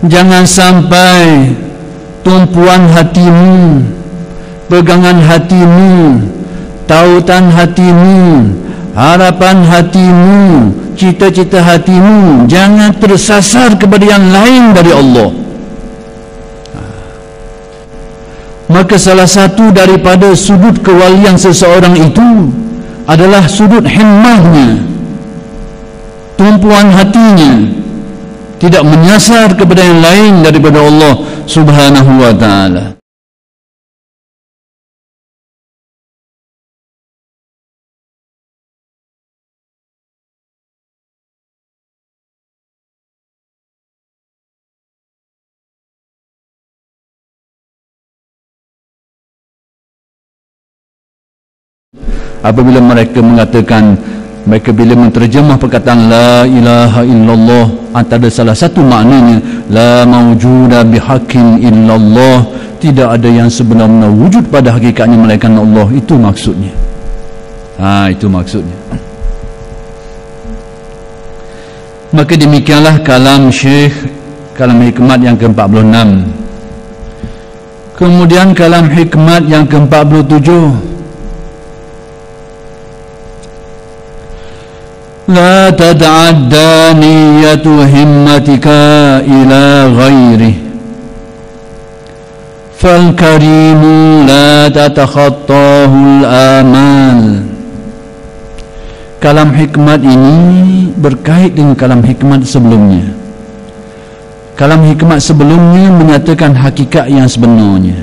Jangan sampai tumpuan hatimu, pegangan hatimu, tautan hatimu, harapan hatimu, cita-cita hatimu jangan tersasar kepada yang lain dari Allah. Maka salah satu daripada sudut kewalian seseorang itu adalah sudut himmahnya, tumpuan hatinya tidak menyasar kepada yang lain daripada Allah Subhanahu wa ta'ala. Apabila mereka mengatakan, mereka bila menterjemah perkataan la ilaha illallah, antara salah satu maknanya la mawjuda bihaqqin illallah, tidak ada yang sebenar-benar wujud pada hakikatnya melainkan Allah. Itu maksudnya. Itu maksudnya. Maka demikianlah kalam Syekh, kalam hikmat yang ke-46. Kemudian kalam hikmat yang ke-47, la tad'adda niyatu himmatika ila ghairih fal karimu la tatakhattahul amal. Kalam hikmat ini berkait dengan kalam hikmat sebelumnya. Kalam hikmat sebelumnya menyatakan hakikat yang sebenarnya.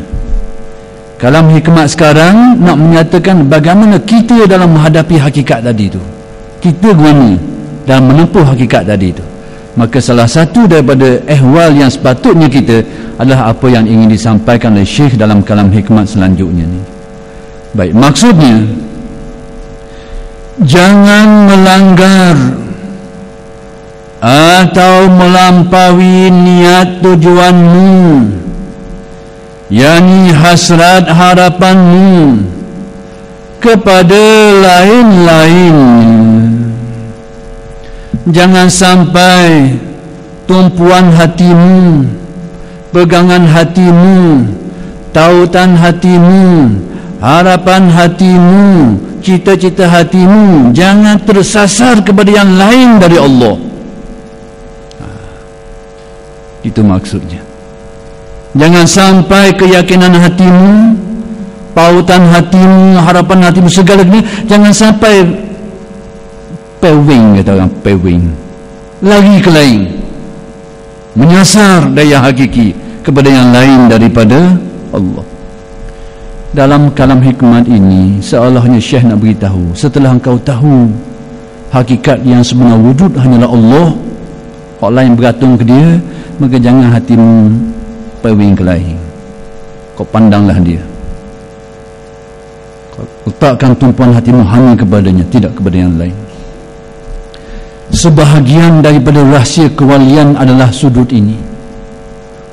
Kalam hikmat sekarang nak menyatakan bagaimana kita dalam menghadapi hakikat tadi itu, kita guna dalam menempuh hakikat tadi itu. Maka salah satu daripada ehwal yang sepatutnya kita adalah apa yang ingin disampaikan oleh Syekh dalam kalam hikmat selanjutnya ni. Baik, maksudnya jangan melanggar atau melampaui niat tujuanmu, yakni hasrat harapanmu kepada lain-lainnya. Jangan sampai tumpuan hatimu, pegangan hatimu, tautan hatimu, harapan hatimu, cita-cita hatimu jangan tersasar kepada yang lain dari Allah. Itu maksudnya. Jangan sampai keyakinan hatimu, pautan hatimu, harapan hatimu, segala ini jangan sampai pewing, kata orang, pewing, lagi ke lain, menyasar dari yang hakiki kepada yang lain daripada Allah. Dalam kalam hikmat ini seolahnya Syekh nak beritahu, setelah engkau tahu hakikat yang sebenar wujud hanyalah Allah, orang lain bergantung ke dia, maka jangan hatimu pewing ke lain. Kau pandanglah dia, kau letakkan tumpuan hatimu hanya kepadanya, tidak kepada yang lain. Sebahagian daripada rahsia kewalian adalah sudut ini.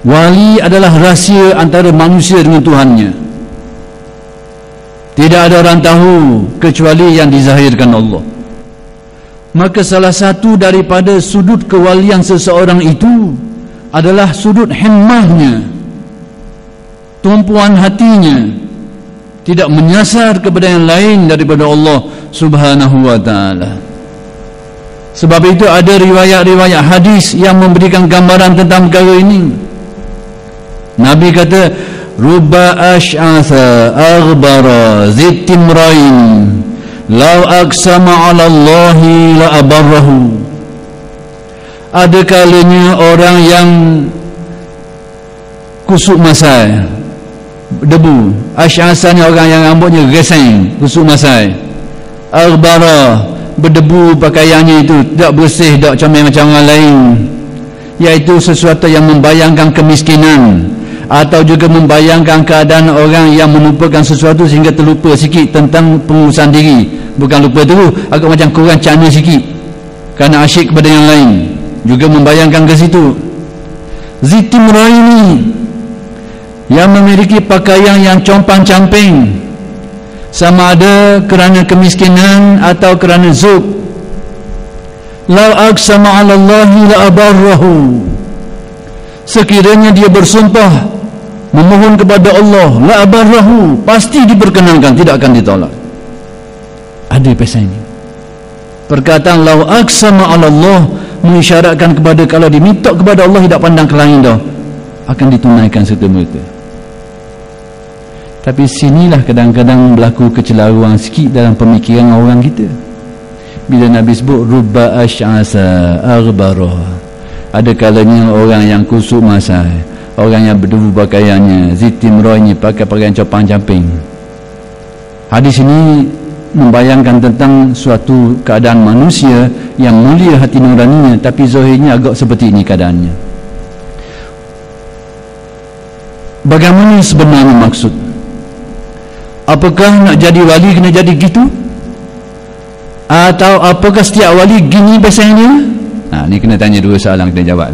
Wali adalah rahsia antara manusia dengan Tuhannya. Tidak ada orang tahu kecuali yang dizahirkan Allah. Maka salah satu daripada sudut kewalian seseorang itu adalah sudut himmahnya, tumpuan hatinya tidak menyasar kepada yang lain daripada Allah Subhanahu wa ta'ala. Sebab itu ada riwayat-riwayat hadis yang memberikan gambaran tentang perkara ini. Nabi kata, rubba ash'atha aghbara zittimrain law aqsama 'ala Allahi la abarrahu. Ada kalanya orang yang kusuk masai, debu. Ash'asanya orang yang rambutnya geseng, kusuk masai. Aghbara, berdebu pakaiannya itu, tidak bersih, tidak comel macam orang lain, iaitu sesuatu yang membayangkan kemiskinan atau juga membayangkan keadaan orang yang melupakan sesuatu sehingga terlupa sikit tentang pengurusan diri. Bukan lupa tu, agak macam kurang cana sikit kerana asyik kepada yang lain, juga membayangkan ke situ. Zitimra ini yang memiliki pakaian yang compang-camping, sama ada kerana kemiskinan atau kerana zuk. Lau aqsama 'ala Allahi la abarrahu. sekiranya dia bersumpah memohon kepada Allah, la abarrahu, pasti diperkenankan, tidak akan ditolak. Ada pesan ini. Perkataan lau aqsama 'ala Allah mengisyaratkan kepada kalau diminta kepada Allah tidak pandang ke lain dah, akan ditunaikan serta-merta. Tapi sinilah kadang-kadang berlaku kecelaruan sikit dalam pemikiran orang kita. Bila Nabi sebut rubba asy'asa aghbara, ada kalanya orang yang kusuk masai, orang yang berdebu pakaiannya, zitimroinya pakai pakaian copang-camping. Hadis ini membayangkan tentang suatu keadaan manusia yang mulia hati nuraninya, tapi zahirnya agak seperti ini keadaannya. Bagaimana sebenarnya maksud? Apakah nak jadi wali kena jadi gitu? Atau apakah setiap wali gini biasanya? Ni kena tanya dua soalan, kena jawab.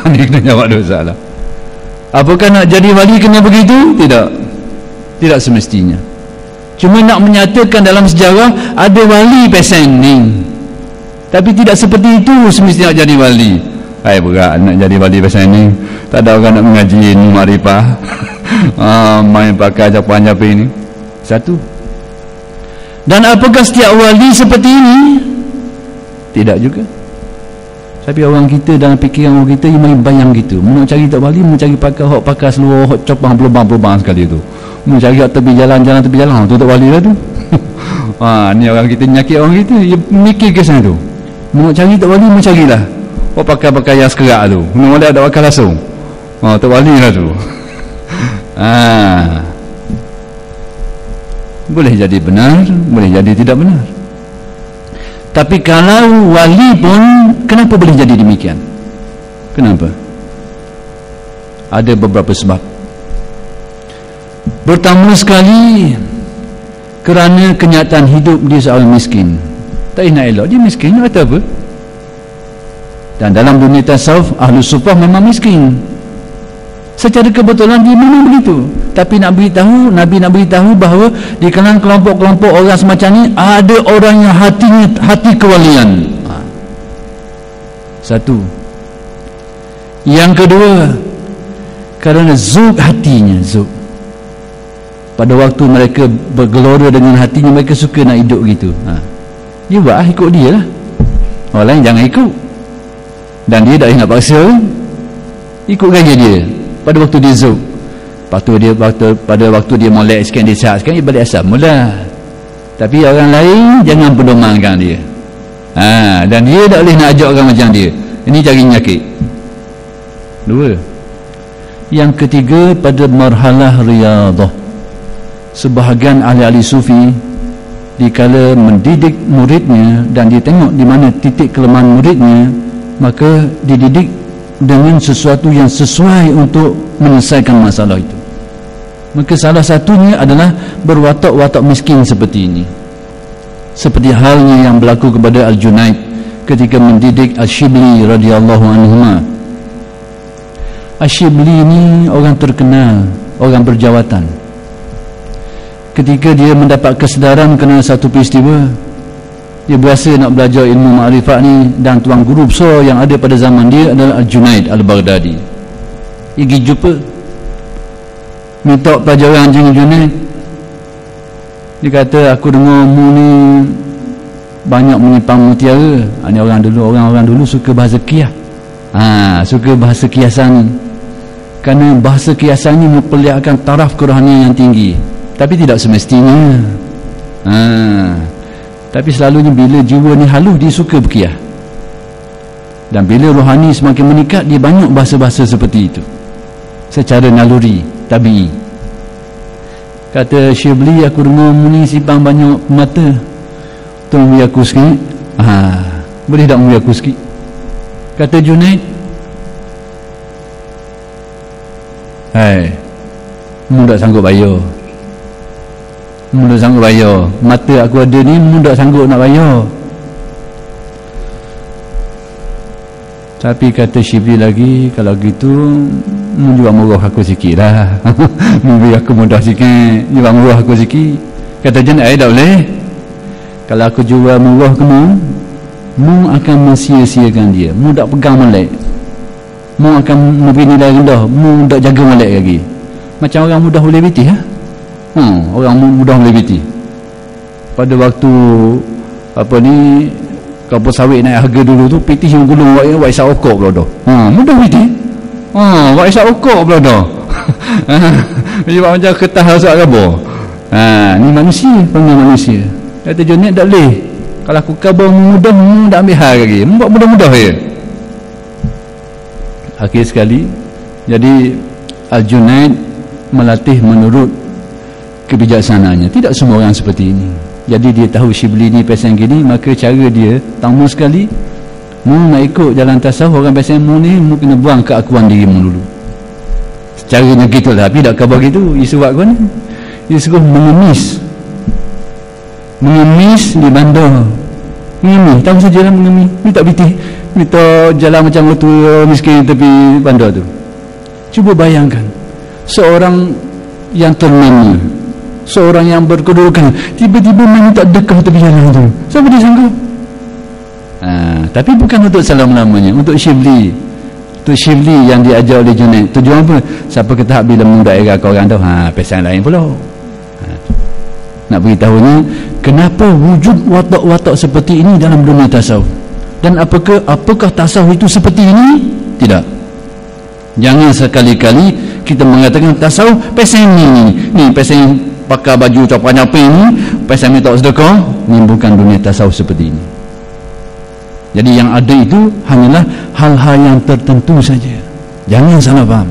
Ni kena jawab dua soalan. Apakah nak jadi wali kena begitu? Tidak. Tidak semestinya. Cuma nak menyatakan dalam sejarah ada wali pesan ni, tapi tidak seperti itu semestinya nak jadi wali. Berat nak jadi wali pesan ni. Tak ada orang nak mengaji ilmu makrifah. Main pakai capan-capan ni. Satu. Dan apakah setiap wali seperti ini? Tidak juga. Tapi orang kita dalam fikiran orang kita main bayang gitu. Mau cari tak wali, mau cari pakai seluruh hok copang pelubang-pelubang sekali tu. Mau cari kat tepi jalan tu tak wali lah tu. Ni orang kita nyakit orang kita, dia mikir ke sana tu. Mau cari tak wali, mau carilah. Pakai yang sekerak tu. Mau ada pakai langsung. Tak wali lah tu. Boleh jadi benar, boleh jadi tidak benar. Tapi kalau wali pun, kenapa boleh jadi demikian? Kenapa? Ada beberapa sebab. Pertama sekali, kerana kenyataan hidup dia seorang miskin. Tak nak elok, dia miskin, kata apa? Dan dalam dunia tasawuf, ahlu sufah memang miskin. Secara kebetulan dia memang begitu. Tapi nak beritahu, Nabi nak beritahu bahawa di kalangan kelompok-kelompok orang semacam ni ada orang yang hati kewalian. Satu. Yang kedua, kerana zuk hatinya, zuk. Pada waktu mereka bergelora dengan hatinya, mereka suka nak hidup gitu. Dia buat ikut dia lah. Orang lain jangan ikut. Dan dia tak nak paksa, ikut gaya dia pada waktu dia zuk. Pada waktu dia molek sikit, dia sihat sikit, dia balik asal mula. Tapi orang lain jangan pedomankan dia. Dan dia tak boleh nak ajak orang macam dia. Ini cari nyakit. Dua. Yang ketiga, pada marhalah riyadah, sebahagian ahli-ahli sufi dikala mendidik muridnya dan dia tengok di mana titik kelemahan muridnya, maka dididik dengan sesuatu yang sesuai untuk menyelesaikan masalah itu. Maka salah satunya adalah berwatak-watak miskin seperti ini. Seperti halnya yang berlaku kepada Al-Junaid ketika mendidik Ash-Shibli radhiyallahu anhu. Ash-Shibli ini orang terkenal, orang berjawatan. Ketika dia mendapat kesedaran kerana satu peristiwa, dia berasa nak belajar ilmu makrifat ni, dan tuan guru besar yang ada pada zaman dia adalah Al-Junaid Al-Baghdadi. Dia pergi jumpa, minta pelajaran Haji Junaid. Dia kata, aku dengar mu ni banyak menyimpan mutiara. Ni orang dulu suka bahasa qiyas. Suka bahasa kiasan ni. Kerana bahasa kiasan ni memperlihatkan taraf kerohanian yang tinggi. Tapi tidak semestinya. Tapi selalunya bila jiwa ni halus, dia suka berkiyah. Dan bila rohani semakin meningkat, dia banyak bahasa-bahasa seperti itu secara naluri, tabi'i. Kata Syibli, aku dengar mu ni simpan banyak mata, tolong beri aku sikit. Boleh tak beri aku sikit? Kata Junaid, mu tak sanggup bayar. Mu tak sanggup bayar. Mata aku ada ni, mu tak sanggup nak bayar. Tapi kata Syibli lagi, kalau gitu mu juga murah aku sikit lah. Mu beri aku mudah sikit, juga murah aku sikit. Kata Junaid, tak boleh. Kalau aku jual murah ke mu akan mensia-siakan dia. Mu tak pegang melek. mu akan memberi nilai rendah, mu tak jaga molek lagi. Macam orang mudah boleh biti orang mudah boleh biti. Pada waktu kelapa sawit naik harga dulu tu, pitih yang gulung wak isap okok pula dah. Mudah biti. Wak isap okok pula dah. Macam kertas rasuk khabar. Ni manusia, panggil manusia. Kata Junaid tak boleh. Kalau aku khabar mudah, tak ambil hal lagi. Buat mudah-mudah je. Akhir sekali, jadi Al-Junaid melatih menurut kebijaksanaannya. Tidak semua orang seperti ini. Jadi dia tahu Syibli ni pesan gini, maka cara dia tamu sekali, mu nak ikut jalan tasawuf, orang pesan mu ni, mu kena buang keakuan dirimu dulu. Caranya gitu lah. Tapi tak khabar gitu. Dia suruh apa ni? Dia suruh mengemis di bandar. Mengemis, tahu saja lah mengemis. Ni tak bitih. Minta jalan macam tu miskin tepi bandar tu. Cuba bayangkan, seorang yang ternama, seorang yang berkedudukan, tiba-tiba minta dekah tepi jalan tu. Siapa dia sanggup? Tapi bukan untuk selama-lamanya, untuk Syibli. Untuk Syibli yang diajar oleh Junaid. Tujuan apa? Siapa kata bila muda era kau orang tu, pesan lain pula. Nak beritahunya, kenapa wujud watak-watak seperti ini dalam dunia tasawuf? Dan apakah tasawuf itu seperti ini? Tidak. Jangan sekali-kali kita mengatakan tasawuf pesan ni pesan pakai baju capai-capai ni, pesan minta sedekah. Ni bukan dunia tasawuf seperti ini. Jadi yang ada itu hanyalah hal-hal yang tertentu saja. Jangan salah faham.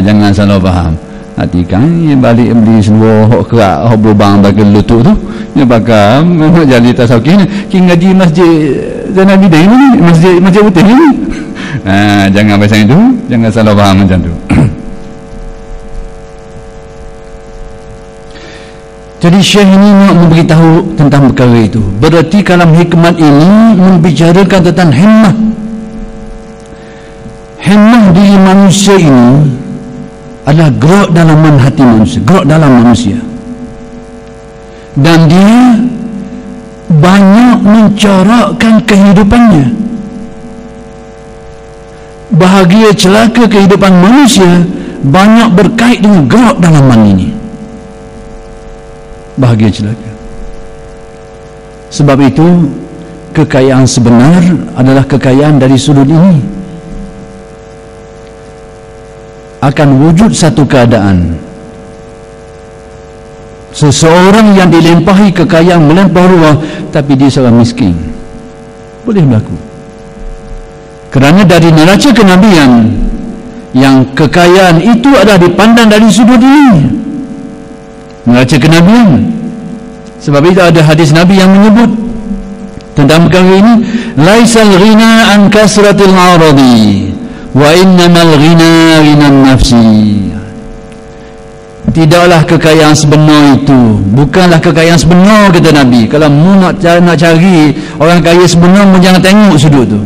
Jangan salah faham. Hati kan yang balik beli seluar hok kerak hok berubang bagi lutut tu, dia bakal jadi tasawuf king ngaji masjid Zainal Abidin ni, masjid putih ni. Jangan pasal itu, jangan salah faham macam tu. Jadi Syekh ini nak memberitahu tentang perkara itu. Berarti kalam hikmat ini membicarakan tentang himmah. Himmah diri manusia ini adalah gerak dalaman hati manusia, gerak dalam manusia. Dan dia banyak mencorakkan kehidupannya. Bahagia celaka kehidupan manusia banyak berkait dengan gerak dalaman ini. Bahagia celaka. Sebab itu kekayaan sebenar adalah kekayaan dari sudut ini. Akan wujud satu keadaan, seseorang yang dilempahi kekayaan melampau ruah, tapi dia seorang miskin. Boleh berlaku. Kerana dari neraca kenabian, yang kekayaan itu adalah dipandang dari sudut ini, neraca kenabian. Sebab itu ada hadis Nabi yang menyebut tentang perkara ini, laisal ghina an kasratil aradi wa innamal ghina ghinan nafsi. Tidaklah kekayaan sebenar itu, bukanlah kekayaan sebenar, kata Nabi. Kalau mu nak cari orang kaya sebenar, mu jangan tengok sudut tu.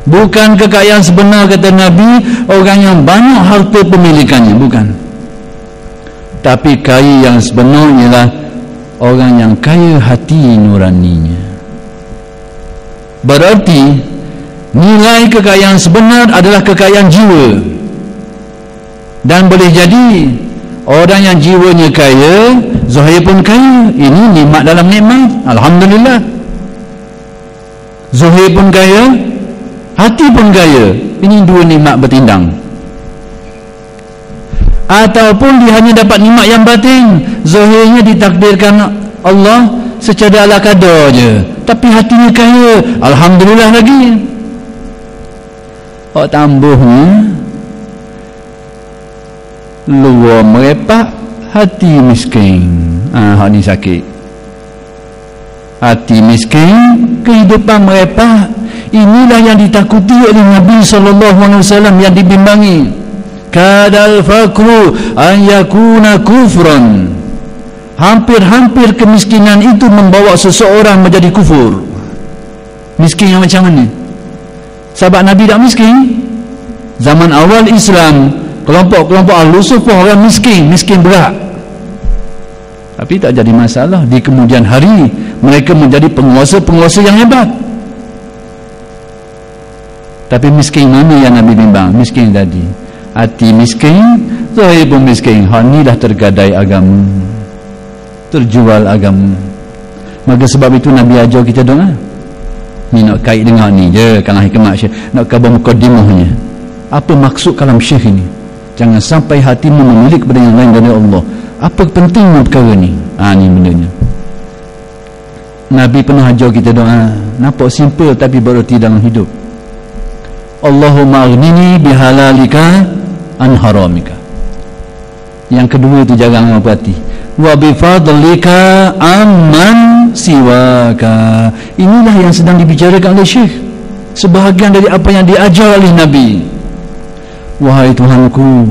Bukan kekayaan sebenar, kata Nabi, orang yang banyak harta pemilikannya, bukan. Tapi kaya yang sebenar ialah orang yang kaya hati nuraninya. Berarti nilai kekayaan sebenar adalah kekayaan jiwa. Dan boleh jadi orang yang jiwanya kaya, zahir pun kaya. Ini nikmat dalam nikmat, alhamdulillah. Zahir pun kaya, hati pun kaya. Ini dua nikmat bertindang. Ataupun dia hanya dapat nikmat yang batin, zahirnya ditakdirkan Allah secara ala kadar je, tapi hatinya kaya, alhamdulillah lagi. Tambahnya luar merepak, hati miskin. Hak ni sakit. Hati miskin, kehidupan merepak. Inilah yang ditakuti oleh Nabi SAW, yang dibimbangi. Kadal fakru an yakuna kufran. Hampir-hampir kemiskinan itu membawa seseorang menjadi kufur. Miskin yang macam mana? Sahabat Nabi tak miskin. Zaman awal Islam, kelompok-kelompok Al-Sufah orang miskin berat. Tapi tak jadi masalah. Di kemudian hari mereka menjadi penguasa-penguasa yang hebat. Tapi miskin mana yang Nabi bimbang? Miskin tadi, hati miskin, zahir pun miskin. Hak ni dah tergadai agama, terjual agama. Maka sebab itu Nabi ajar kita doa. Ni nak kait dengan ni je kalam hikmat Syekh, nak khabar mukadimahnya. Apa maksud kalam Syekh ini? Jangan sampai hatimu memilih kepada yang lain dari Allah. Apa pentingnya perkara ni? Ni bendanya. Nabi pernah ajar kita doa, nampak simple tapi berarti dalam hidup. Allahumma aghnini bihalalika an haramika. Yang kedua itu jangan merpati. Wa bifadlika amman siwaka. Inilah yang sedang dibicarakan oleh Syekh, sebahagian dari apa yang diajar oleh Nabi. Wahai Tuhanku,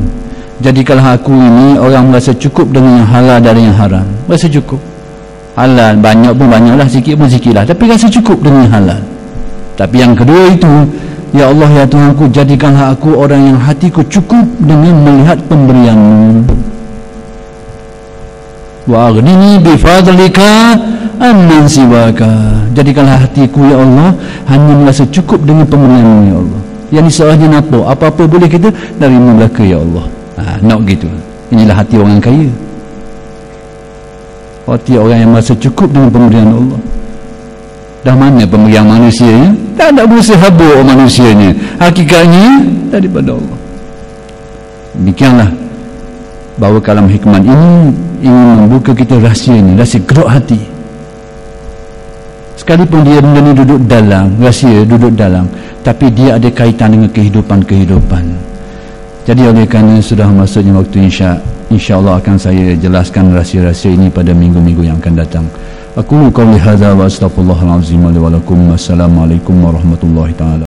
jadikanlah aku ini orang merasa cukup dengan yang halal dari yang haram. Rasa cukup. Halal banyak pun banyaklah, sikit pun sikitlah, tapi rasa cukup dengan yang halal. Tapi yang kedua itu, ya Allah ya Tuhanku, jadikanlah aku orang yang hatiku cukup dengan melihat pemberian-Mu. Wa aghnini bifadlika amman siwaka. Jadikanlah hatiku ya Allah hanya merasa cukup dengan pemberian-Mu ya Allah. Yang ni sahaja nampak apa-apa boleh kita dari belaka ya Allah. Nak gitu. Inilah hati orang kaya. Hati orang yang merasa cukup dengan pemberian Allah. Dah mana pemberian manusianya? Tak ada berusaha habuk manusianya. Hakikatnya daripada Allah. Demikianlah bahawa kalam hikmat ini ingin membuka kita rahsia ini, rahsia gerak hati. Sekalipun dia benda ni duduk dalam, rahsia duduk dalam, tapi dia ada kaitan dengan kehidupan-kehidupan. Jadi oleh kerana sudah masuknya waktu insya-Allah akan saya jelaskan rahsia-rahsia ini pada minggu-minggu yang akan datang. Aku qouli hadza wa astaghfirullahal azim li wa lakum. Assalamualaikum warahmatullahi taala.